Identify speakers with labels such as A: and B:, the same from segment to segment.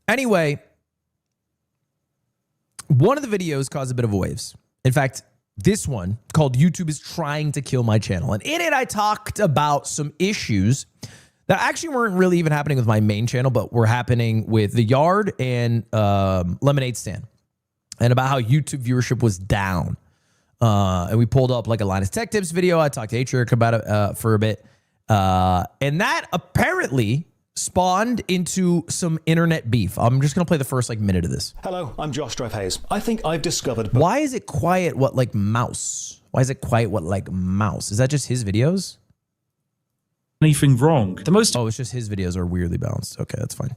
A: Anyway, one of the videos caused a bit of waves. In fact, this one called YouTube is Trying to Kill My Channel. And in it, I talked about some issues that actually weren't really even happening with my main channel, but were happening with The Yard and Lemonade Stand, and about how YouTube viewership was down. And we pulled up like a Linus Tech Tips video. I talked to H-Eric about it for a bit. And that apparently spawned into some internet beef. I'm just going to play the first like minute of this.
B: Hello, I'm Josh Drive Hayes. I think I've discovered...
A: Why is it quiet what like mouse? Why is it quiet what like mouse? Is that just his videos?
C: Anything wrong? The most...
A: Oh, it's just his videos are weirdly balanced. Okay, that's fine.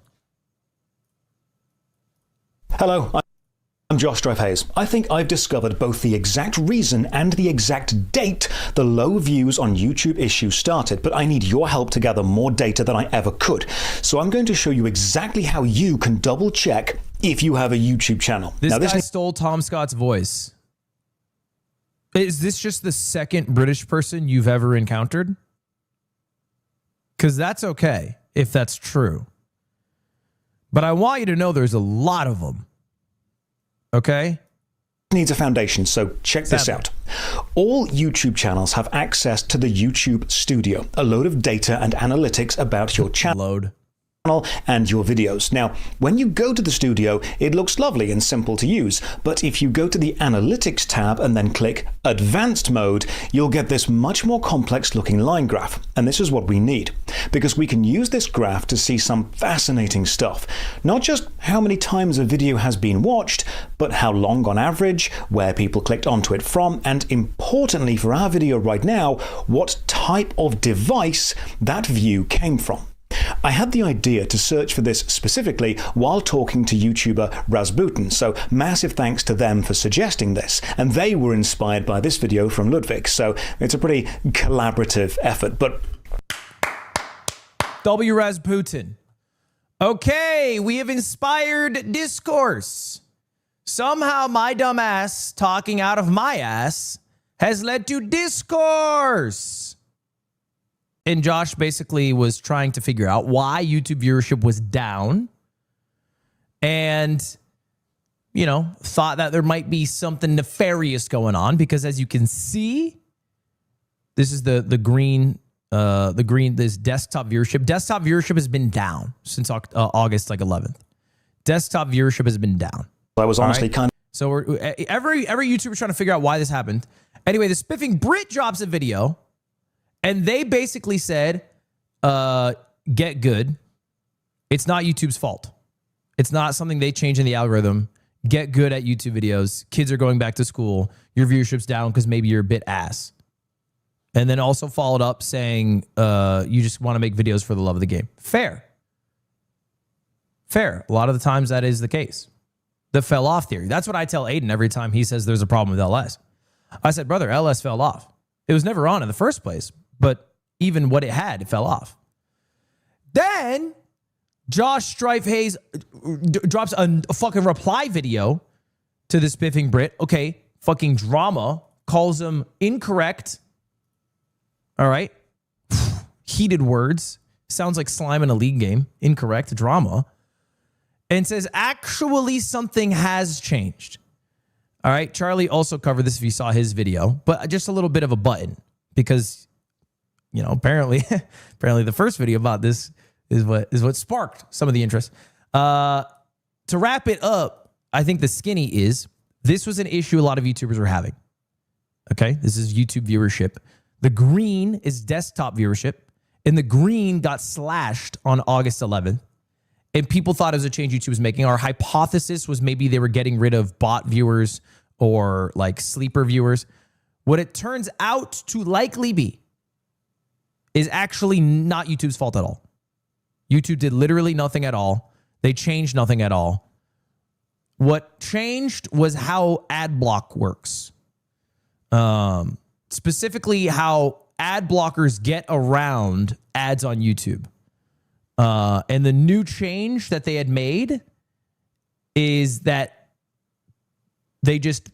B: Hello, I'm Josh Drive Hayes. I think I've discovered both the exact reason and the exact date the low views on YouTube issue started, but I need your help to gather more data than I ever could. So I'm going to show you exactly how you can double check if you have a YouTube channel.
A: This guy stole Tom Scott's voice. Is this just the second British person you've ever encountered? Because that's okay if that's true. But I want you to know there's a lot of them. Okay?
B: Needs a foundation, so check this out. All YouTube channels have access to the YouTube Studio, a load of data and analytics about your channel and your videos. Now, when you go to the studio, it looks lovely and simple to use, but if you go to the Analytics tab and then click Advanced Mode, you'll get this much more complex looking line graph. And this is what we need, because we can use this graph to see some fascinating stuff. Not just how many times a video has been watched, but how long on average, where people clicked onto it from, and importantly for our video right now, what type of device that view came from. I had the idea to search for this specifically while talking to YouTuber Rasputin, so massive thanks to them for suggesting this, and they were inspired by this video from Ludwig, so it's a pretty collaborative effort. But
A: W. Rasputin. Okay, we have inspired discourse. Somehow my dumb ass talking out of my ass has led to discourse. And Josh basically was trying to figure out why YouTube viewership was down and, you know, thought that there might be something nefarious going on because as you can see, this is the green, this desktop viewership. Desktop viewership has been down since August like 11th. Desktop viewership has been down.
B: I was honestly kind of...
A: So every YouTuber trying to figure out why this happened. Anyway, the Spiffing Brit drops a video. And they basically said, get good. It's not YouTube's fault. It's not something they change in the algorithm. Get good at YouTube videos. Kids are going back to school. Your viewership's down because maybe you're a bit ass. And then also followed up saying, you just want to make videos for the love of the game. Fair. Fair. A lot of the times that is the case. The fell off theory. That's what I tell Aiden every time he says there's a problem with LS. I said, brother, LS fell off. It was never on in the first place. But even what it had, it fell off. Then Josh Strife Hayes drops a fucking reply video to this Spiffing Brit. Okay, fucking drama. Calls him incorrect. All right. Heated words. Sounds like slime in a league game. Incorrect. Drama. And says, actually something has changed. All right. Charlie also covered this if you saw his video. But just a little bit of a button. Because... you know, apparently the first video about this is what sparked some of the interest. To wrap it up, I think the skinny is this was an issue a lot of YouTubers were having. Okay, this is YouTube viewership. The green is desktop viewership, and the green got slashed on August 11th. And people thought it was a change YouTube was making. Our hypothesis was maybe they were getting rid of bot viewers or like sleeper viewers. What it turns out to likely be is actually not YouTube's fault at all. YouTube did literally nothing at all. They changed nothing at all. What changed was how Adblock works. Specifically how ad blockers get around ads on YouTube. And the new change that they had made is that they just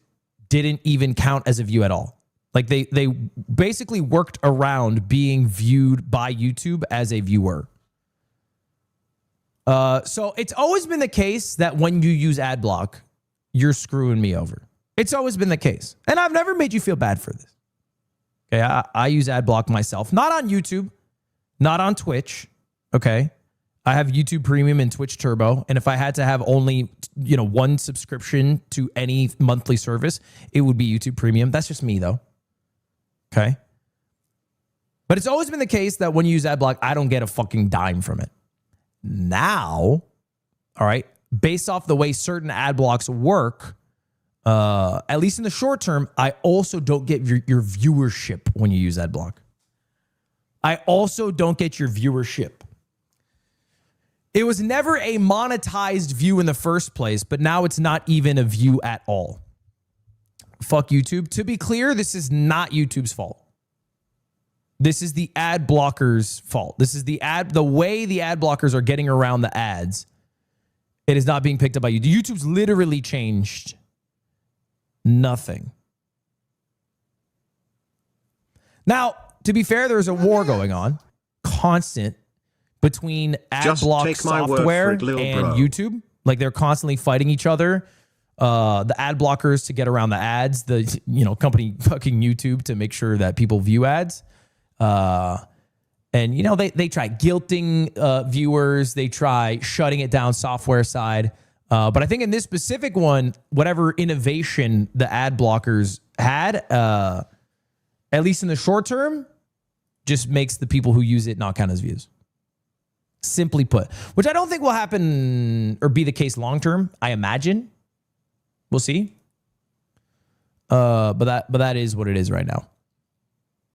A: didn't even count as a view at all. Like they basically worked around being viewed by YouTube as a viewer. So it's always been the case that when you use Adblock, you're screwing me over. It's always been the case. And I've never made you feel bad for this. Okay, I use Adblock myself, not on YouTube, not on Twitch. Okay, I have YouTube Premium and Twitch Turbo, and if I had to have only one subscription to any monthly service, it would be YouTube Premium. That's just me though. Okay, but it's always been the case that when you use Adblock, I don't get a fucking dime from it. Now, all right, based off the way certain ad blocks work. At least in the short term, I also don't get your viewership when you use Adblock. I also don't get your viewership. It was never a monetized view in the first place, but now it's not even a view at all. Fuck YouTube. To be clear, this is not YouTube's fault. This is the ad blockers' fault. This is the way the ad blockers are getting around the ads. It is not being picked up by YouTube. YouTube's literally changed nothing. Now, to be fair, there's a war going on, constant, between Adblock software and YouTube. Like they're constantly fighting each other. The ad blockers to get around the ads, the company fucking YouTube to make sure that people view ads. And they try guilting viewers, they try shutting it down software side. But I think in this specific one, whatever innovation the ad blockers had, at least in the short term, just makes the people who use it not count as views. Simply put, which I don't think will happen or be the case long term. I imagine we'll see. But that is what it is right now.